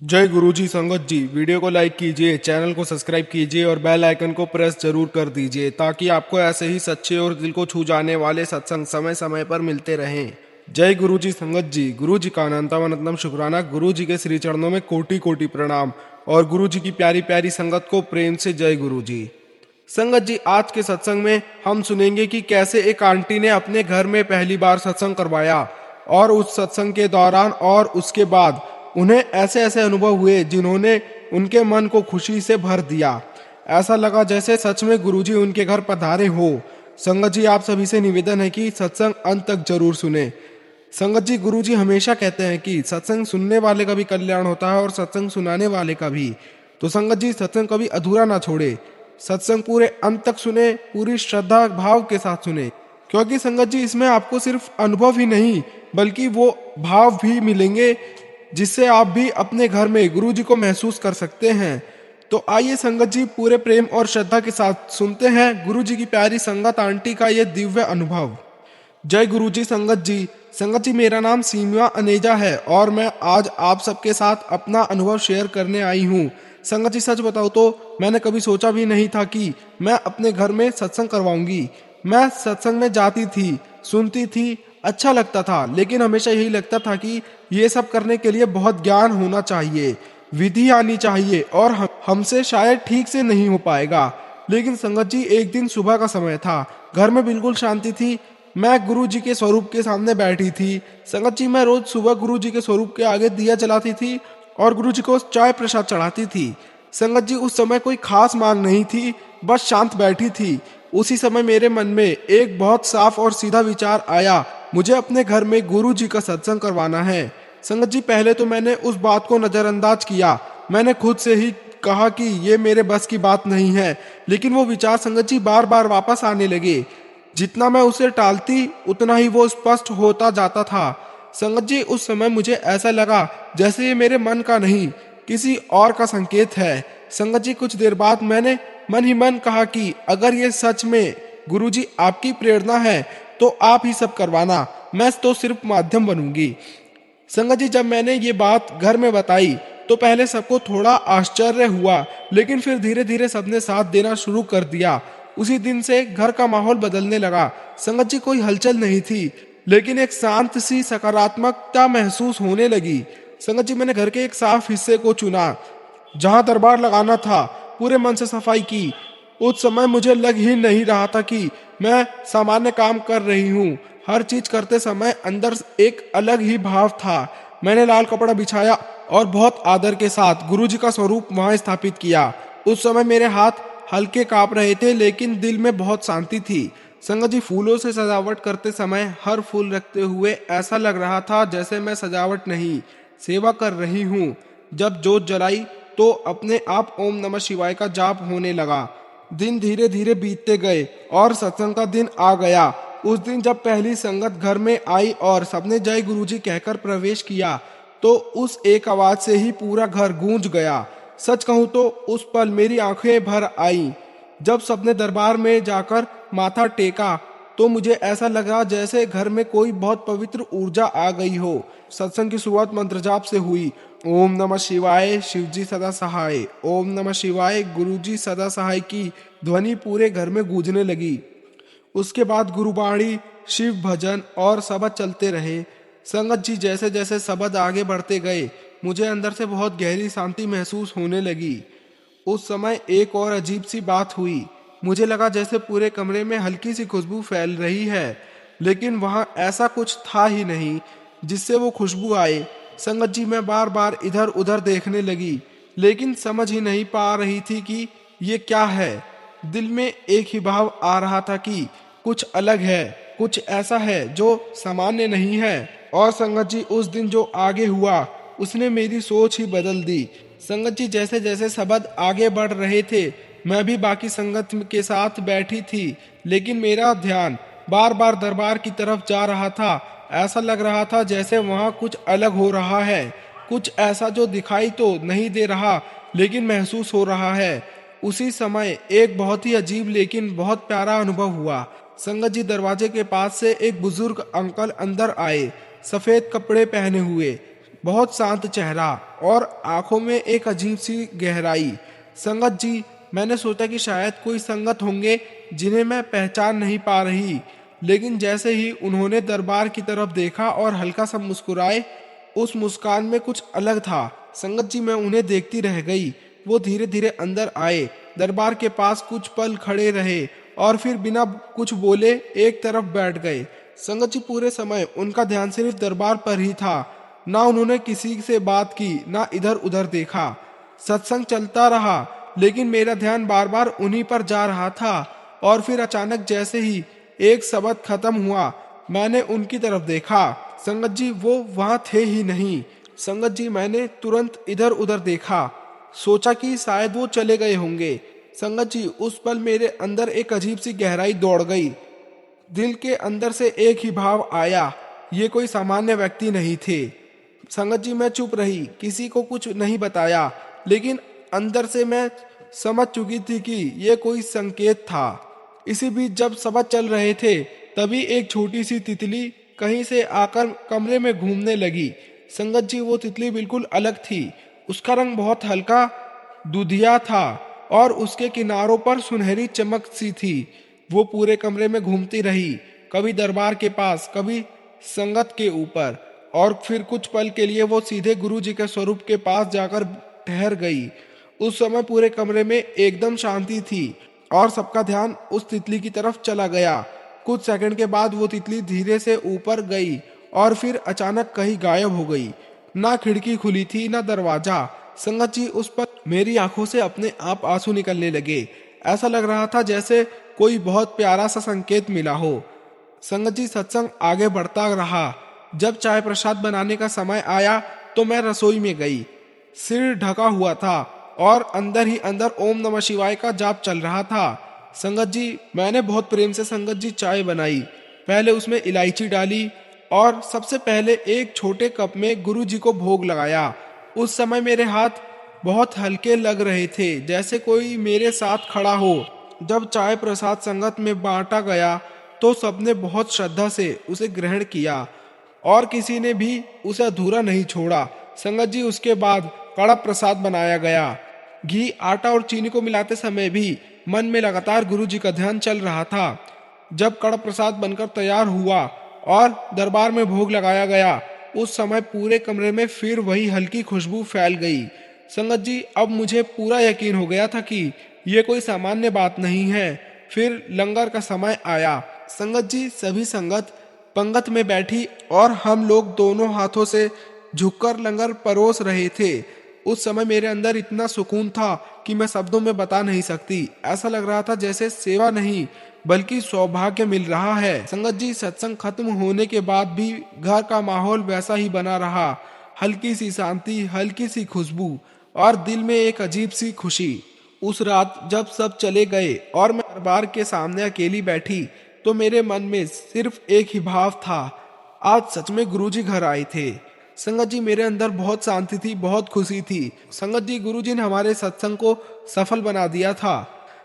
जय गुरुजी संगत जी। वीडियो को लाइक कीजिए, चैनल को सब्सक्राइब कीजिए और बेल आइकन को प्रेस जरूर कर दीजिए ताकि आपको ऐसे ही सच्चे और दिल को छू जाने वाले सत्संग समय समय पर मिलते रहें। जय गुरुजी संगत जी। गुरु जी का अनंता अनंतम शुक्राना। गुरु जी के श्री चरणों में कोटि कोटि प्रणाम और गुरु जी की प्यारी प्यारी संगत को प्रेम से जय गुरु जी। संगत जी, आज के सत्संग में हम सुनेंगे कि कैसे एक आंटी ने अपने घर में पहली बार सत्संग करवाया और उस सत्संग के दौरान और उसके बाद उन्हें ऐसे ऐसे अनुभव हुए जिन्होंने उनके मन को खुशी से भर दिया। ऐसा लगा जैसे सच में गुरुजी उनके घर पधारे हो। संगत जी, आप सभी से निवेदन है कि सत्संग अंत तक जरूर सुने। संगत जी, गुरुजी हमेशा कहते हैं कि सत्संग सुनने वाले का भी कल्याण होता है और सत्संग सुनाने वाले का भी। तो संगत जी, सत्संग कभी अधूरा ना छोड़े, सत्संग पूरे अंत तक सुने, पूरी श्रद्धा भाव के साथ सुने, क्योंकि संगत जी इसमें आपको सिर्फ अनुभव ही नहीं बल्कि वो भाव भी मिलेंगे जिससे आप भी अपने घर में गुरु जी को महसूस कर सकते हैं। तो आइए संगत जी, पूरे प्रेम और श्रद्धा के साथ सुनते हैं गुरु जी की प्यारी संगत आंटी का ये दिव्य अनुभव। जय गुरु जी संगत जी। संगत जी, मेरा नाम सीमिया अनेजा है और मैं आज आप सबके साथ अपना अनुभव शेयर करने आई हूँ। संगत जी, सच बताओ तो मैंने कभी सोचा भी नहीं था कि मैं अपने घर में सत्संग करवाऊंगी। मैं सत्संग में जाती थी, सुनती थी, अच्छा लगता था, लेकिन हमेशा यही लगता था कि ये सब करने के लिए बहुत ज्ञान होना चाहिए, विधि आनी चाहिए और हमसे शायद ठीक से नहीं हो पाएगा। लेकिन संगत जी, एक दिन सुबह का समय था, घर में बिल्कुल शांति थी। मैं गुरु जी के स्वरूप के सामने बैठी थी। संगत जी, मैं रोज सुबह गुरु जी के स्वरूप के आगे दिया जलाती थी और गुरु जी को चाय प्रसाद चढ़ाती थी। संगत जी, उस समय कोई खास मांग नहीं थी, बस शांत बैठी थी। उसी समय मेरे मन में एक बहुत साफ और सीधा विचार आया, मुझे अपने घर में गुरु जी का सत्संग करवाना है। संगत जी, पहले तो मैंने उस बात को नजरअंदाज किया। मैंने खुद से ही कहा कि ये मेरे बस की बात नहीं है, लेकिन वो विचार संगत जी बार बार वापस आने लगे। जितना मैं उसे टालती उतना ही वो स्पष्ट होता जाता था। संगत जी, उस समय मुझे ऐसा लगा जैसे ये मेरे मन का नहीं, किसी और का संकेत है। संगत जी, कुछ देर बाद मैंने मन ही मन कहा कि अगर ये सच में गुरुजी आपकी प्रेरणा है तो आप ही सब करवाना, मैं तो सिर्फ माध्यम बनूंगी। संगत जी, जब मैंने ये बात घर में बताई तो पहले सबको थोड़ा आश्चर्य हुआ, लेकिन फिर धीरे धीरे सबने साथ देना शुरू कर दिया। उसी दिन से घर का माहौल बदलने लगा। संगत जी, कोई हलचल नहीं थी, लेकिन एक शांत सी सकारात्मकता महसूस होने लगी। संगत जी, मैंने घर के एक साफ हिस्से को चुना जहां दरबार लगाना था, पूरे मन से सफाई की। उस समय मुझे लग ही नहीं रहा था कि मैं सामान्य काम कर रही हूँ। हर चीज करते समय अंदर एक अलग ही भाव था। मैंने लाल कपड़ा बिछाया और बहुत आदर के साथ गुरु जी का स्वरूप वहां स्थापित किया। उस समय मेरे हाथ हल्के कांप रहे थे, लेकिन दिल में बहुत शांति थी। संगत जी, फूलों से सजावट करते समय हर फूल रखते हुए ऐसा लग रहा था जैसे मैं सजावट नहीं, सेवा कर रही हूँ। जब जोत जलाई तो अपने आप ओम नमः शिवाय का जाप होने लगा। दिन धीरे धीरे बीतते गए और सत्संग का दिन आ गया। उस दिन जब पहली संगत घर में आई और सबने जय गुरुजी कहकर प्रवेश किया तो उस एक आवाज से ही पूरा घर गूंज गया। सच कहूं तो उस पल मेरी आंखें भर आई। जब सबने दरबार में जाकर माथा टेका तो मुझे ऐसा लगा जैसे घर में कोई बहुत पवित्र ऊर्जा आ गई हो। सत्संग की शुरुआत मंत्र जाप से हुई। ओम नमः शिवाय, शिवजी सदा सहाय। ओम नमः शिवाय, गुरुजी सदा सहाय की ध्वनि पूरे घर में गूंजने लगी। उसके बाद गुरुबाणी, शिव भजन और शबद चलते रहे। संगत जी, जैसे जैसे शबद आगे बढ़ते गए मुझे अंदर से बहुत गहरी शांति महसूस होने लगी। उस समय एक और अजीब सी बात हुई। मुझे लगा जैसे पूरे कमरे में हल्की सी खुशबू फैल रही है, लेकिन वहां ऐसा कुछ था ही नहीं जिससे वो खुशबू आए। संगत जी, मैं बार बार इधर उधर देखने लगी, लेकिन समझ ही नहीं पा रही थी कि ये क्या है। दिल में एक ही भाव आ रहा था कि कुछ अलग है, कुछ ऐसा है जो सामान्य नहीं है। और संगत जी, उस दिन जो आगे हुआ उसने मेरी सोच ही बदल दी। संगत जी, जैसे जैसे शब्द आगे बढ़ रहे थे मैं भी बाकी संगत के साथ बैठी थी, लेकिन मेरा ध्यान बार बार दरबार की तरफ जा रहा था। ऐसा लग रहा था जैसे वहां कुछ अलग हो रहा है, कुछ ऐसा जो दिखाई तो नहीं दे रहा लेकिन महसूस हो रहा है। उसी समय एक बहुत ही अजीब लेकिन बहुत प्यारा अनुभव हुआ। संगत जी, दरवाजे के पास से एक बुजुर्ग अंकल अंदर आए, सफेद कपड़े पहने हुए, बहुत शांत चेहरा और आंखों में एक अजीब सी गहराई। संगत जी, मैंने सोचा कि शायद कोई संगत होंगे जिन्हें मैं पहचान नहीं पा रही, लेकिन जैसे ही उन्होंने दरबार की तरफ देखा और हल्का सा मुस्कुराए, उस मुस्कान में कुछ अलग था। संगत जी, मैं उन्हें देखती रह गई। वो धीरे धीरे अंदर आए, दरबार के पास कुछ पल खड़े रहे और फिर बिना कुछ बोले एक तरफ बैठ गए। संगत जी, पूरे समय उनका ध्यान सिर्फ दरबार पर ही था। ना उन्होंने किसी से बात की, ना इधर उधर देखा। सत्संग चलता रहा, लेकिन मेरा ध्यान बार बार उन्हीं पर जा रहा था। और फिर अचानक जैसे ही एक शब्द खत्म हुआ, मैंने उनकी तरफ देखा। संगत जी, वो वहां थे ही नहीं। संगत जी, मैंने तुरंत इधर उधर देखा, सोचा कि शायद वो चले गए होंगे। संगत जी, उस पल मेरे अंदर एक अजीब सी गहराई दौड़ गई। दिल के अंदर से एक ही भाव आया, ये कोई सामान्य व्यक्ति नहीं थे। संगत जी, मैं चुप रही, किसी को कुछ नहीं बताया, लेकिन अंदर से मैं समझ चुकी थी कि ये कोई संकेत था। इसी बीच जब शब्द चल रहे थे, तभी एक छोटी सी तितली कहीं से आकर कमरे में घूमने लगी। संगत जी, वो तितली बिल्कुल अलग थी। उसका रंग बहुत हल्का दूधिया था और उसके किनारों पर सुनहरी चमक सी थी। वो पूरे कमरे में घूमती रही, कभी दरबार के पास, कभी संगत के ऊपर, और फिर कुछ पल के लिए वो सीधे गुरु जी के स्वरूप के पास जाकर ठहर गई। उस समय पूरे कमरे में एकदम शांति थी और सबका ध्यान उस तितली की तरफ चला गया। कुछ सेकंड के बाद वो तितली धीरे से ऊपर गई और फिर अचानक कहीं गायब हो गई। ना खिड़की खुली थी, ना दरवाजा। संगत जी, उस पर मेरी आंखों से अपने आप आंसू निकलने लगे। ऐसा लग रहा था जैसे कोई बहुत प्यारा सा संकेत मिला हो। संगत जी, सत्संग आगे बढ़ता रहा। जब चाय प्रसाद बनाने का समय आया तो मैं रसोई में गई। सिर ढका हुआ था और अंदर ही अंदर ओम नमः शिवाय का जाप चल रहा था। संगत जी, मैंने बहुत प्रेम से संगत जी चाय बनाई। पहले उसमें इलायची डाली और सबसे पहले एक छोटे कप में गुरु जी को भोग लगाया। उस समय मेरे हाथ बहुत हल्के लग रहे थे, जैसे कोई मेरे साथ खड़ा हो। जब चाय प्रसाद संगत में बांटा गया तो सबने बहुत श्रद्धा से उसे ग्रहण किया और किसी ने भी उसे अधूरा नहीं छोड़ा। संगत जी, उसके बाद कड़ा प्रसाद बनाया गया। घी, आटा और चीनी को मिलाते समय भी मन में लगातार गुरु जी का ध्यान चल रहा था। जब कड़ा प्रसाद बनकर तैयार हुआ और दरबार में भोग लगाया गया, उस समय पूरे कमरे में फिर वही हल्की खुशबू फैल गई। संगत जी, अब मुझे पूरा यकीन हो गया था कि ये कोई सामान्य बात नहीं है। फिर लंगर का समय आया। संगत जी, सभी संगत पंगत में बैठी और हम लोग दोनों हाथों से झुककर लंगर परोस रहे थे। उस समय मेरे अंदर इतना सुकून था कि मैं शब्दों में बता नहीं सकती। ऐसा लग रहा था जैसे सेवा नहीं बल्कि सौभाग्य मिल रहा है। संगत जी, सत्संग खत्म होने के बाद भी घर का माहौल वैसा ही बना रहा। हल्की सी शांति, हल्की सी खुशबू और दिल में एक अजीब सी खुशी। उस रात जब सब चले गए और मैं दरबार के सामने अकेली बैठी तो मेरे मन में सिर्फ एक ही भाव था, आज सच में गुरुजी घर आए थे। संगत जी, मेरे अंदर बहुत शांति थी, बहुत खुशी थी। संगत जी, गुरुजी ने हमारे सत्संग को सफल बना दिया था।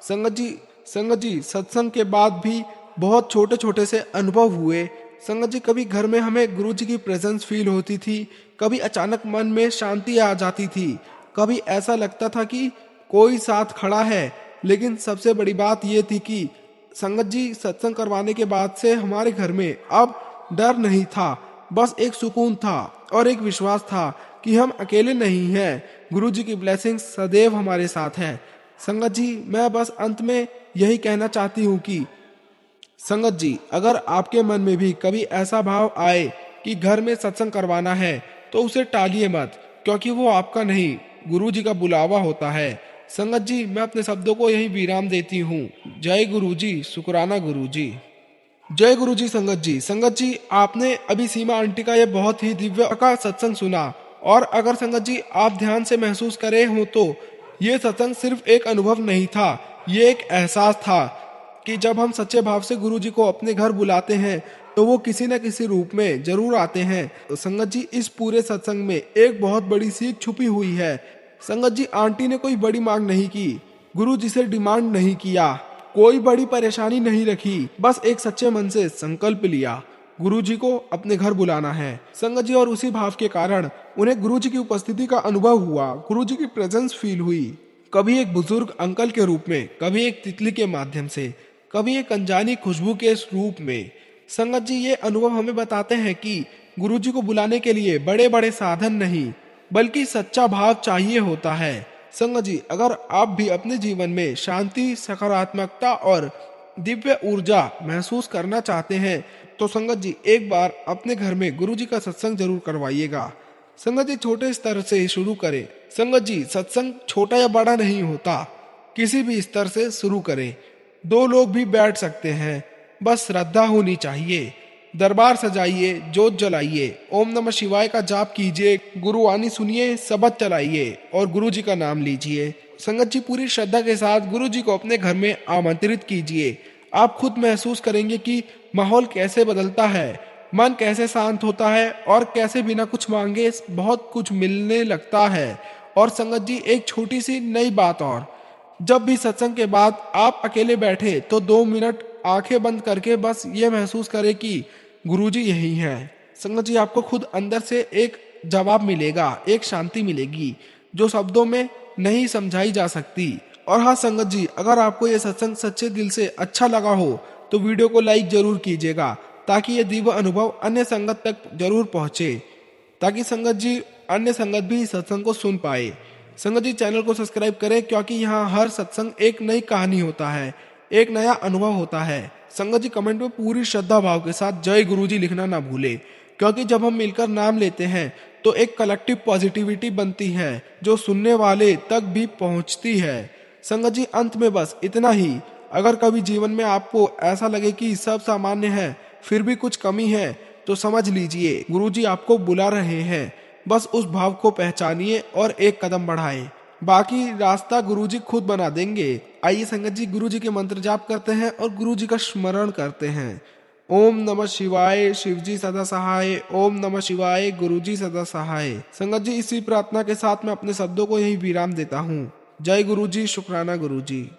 संगत जी, सत्संग के बाद भी बहुत छोटे छोटे से अनुभव हुए। संगत जी, कभी घर में हमें गुरुजी की प्रेजेंस फील होती थी, कभी अचानक मन में शांति आ जाती थी, कभी ऐसा लगता था कि कोई साथ खड़ा है। लेकिन सबसे बड़ी बात यह थी कि संगत जी, सत्संग करवाने के बाद से हमारे घर में अब डर नहीं था, बस एक सुकून था और एक विश्वास था कि हम अकेले नहीं हैं। गुरुजी की ब्लेसिंग सदैव हमारे साथ है। संगत जी, मैं बस अंत में यही कहना चाहती हूँ कि संगत जी, अगर आपके मन में भी कभी ऐसा भाव आए कि घर में सत्संग करवाना है तो उसे टालिए मत, क्योंकि वो आपका नहीं, गुरुजी का बुलावा होता है। संगत जी, मैं अपने शब्दों को यही विराम देती हूँ। जय गुरुजी, शुक्राना गुरुजी। जय गुरुजी। संगत जी, आपने अभी सीमा आंटी का यह बहुत ही दिव्य का सत्संग सुना, और अगर संगत जी आप ध्यान से महसूस करे हो तो ये सत्संग सिर्फ एक अनुभव नहीं था, ये एक एहसास था कि जब हम सच्चे भाव से गुरु जी को अपने घर बुलाते हैं तो वो किसी न किसी रूप में जरूर आते हैं। तो संगत जी, इस पूरे सत्संग में एक बहुत बड़ी सीख छुपी हुई है। संगत जी, आंटी ने कोई बड़ी मांग नहीं की, गुरु जी से डिमांड नहीं किया, कोई बड़ी परेशानी नहीं रखी, बस एक सच्चे मन से संकल्प लिया गुरुजी को अपने घर बुलाना है संगत जी। और उसी भाव के कारण उन्हें गुरुजी की उपस्थिति का अनुभव हुआ, गुरुजी की प्रेजेंस फील हुई। कभी एक बुजुर्ग अंकल के रूप में, कभी एक तितली के माध्यम से, कभी एक अनजानी खुशबू के रूप में। संगत जी, ये अनुभव हमें बताते हैं कि गुरुजी को बुलाने के लिए बड़े बड़े साधन नहीं बल्कि सच्चा भाव चाहिए होता है। संगत जी, अगर आप भी अपने जीवन में शांति, सकारात्मकता और दिव्य ऊर्जा महसूस करना चाहते हैं तो संगत जी एक बार अपने घर में गुरुजी का सत्संग जरूर करवाइएगा। संगत जी, छोटे स्तर से शुरू करें। संगत जी, सत्संग छोटा या बड़ा नहीं होता, किसी भी स्तर से शुरू करें। 2 लोग भी बैठ सकते हैं, बस श्रद्धा होनी चाहिए। दरबार सजाइए, जोत जलाइए, ओम नमः शिवाय का जाप कीजिए, गुरुवाणी सुनिए, शबद चलाइए और गुरुजी का नाम लीजिए। संगत जी, पूरी श्रद्धा के साथ गुरुजी को अपने घर में आमंत्रित कीजिए। आप खुद महसूस करेंगे कि माहौल कैसे बदलता है, मन कैसे शांत होता है और कैसे बिना कुछ मांगे बहुत कुछ मिलने लगता है। और संगत जी, एक छोटी सी नई बात और, जब भी सत्संग के बाद आप अकेले बैठे तो 2 मिनट आंखें बंद करके बस ये महसूस करें कि गुरुजी यही हैं। संगत जी, आपको खुद अंदर से एक जवाब मिलेगा, एक शांति मिलेगी जो शब्दों में नहीं समझाई जा सकती। और हाँ संगत जी, अगर आपको ये सत्संग सच्चे दिल से अच्छा लगा हो तो वीडियो को लाइक जरूर कीजिएगा ताकि ये दिव्य अनुभव अन्य संगत तक जरूर पहुंचे, ताकि संगत जी अन्य संगत भी इस सत्संग को सुन पाए। संगत जी, चैनल को सब्सक्राइब करें क्योंकि यहाँ हर सत्संग एक नई कहानी होता है, एक नया अनुभव होता है। संगत जी, कमेंट में पूरी श्रद्धा भाव के साथ जय गुरुजी लिखना ना भूले, क्योंकि जब हम मिलकर नाम लेते हैं तो एक कलेक्टिव पॉजिटिविटी बनती है जो सुनने वाले तक भी पहुंचती है। संगत जी, अंत में बस इतना ही, अगर कभी जीवन में आपको ऐसा लगे कि सब सामान्य है फिर भी कुछ कमी है तो समझ लीजिए गुरुजी आपको बुला रहे हैं। बस उस भाव को पहचानिए और एक कदम बढ़ाएं, बाकी रास्ता गुरुजी खुद बना देंगे। आइए संगत जी, गुरुजी के मंत्र जाप करते हैं और गुरुजी का स्मरण करते हैं। ओम नमः शिवाय, शिवजी सदा सहाय। ओम नमः शिवाय, गुरुजी सदा सहाय। संगत जी, इसी प्रार्थना के साथ मैं अपने शब्दों को यही विराम देता हूँ। जय गुरुजी, शुक्राना गुरुजी।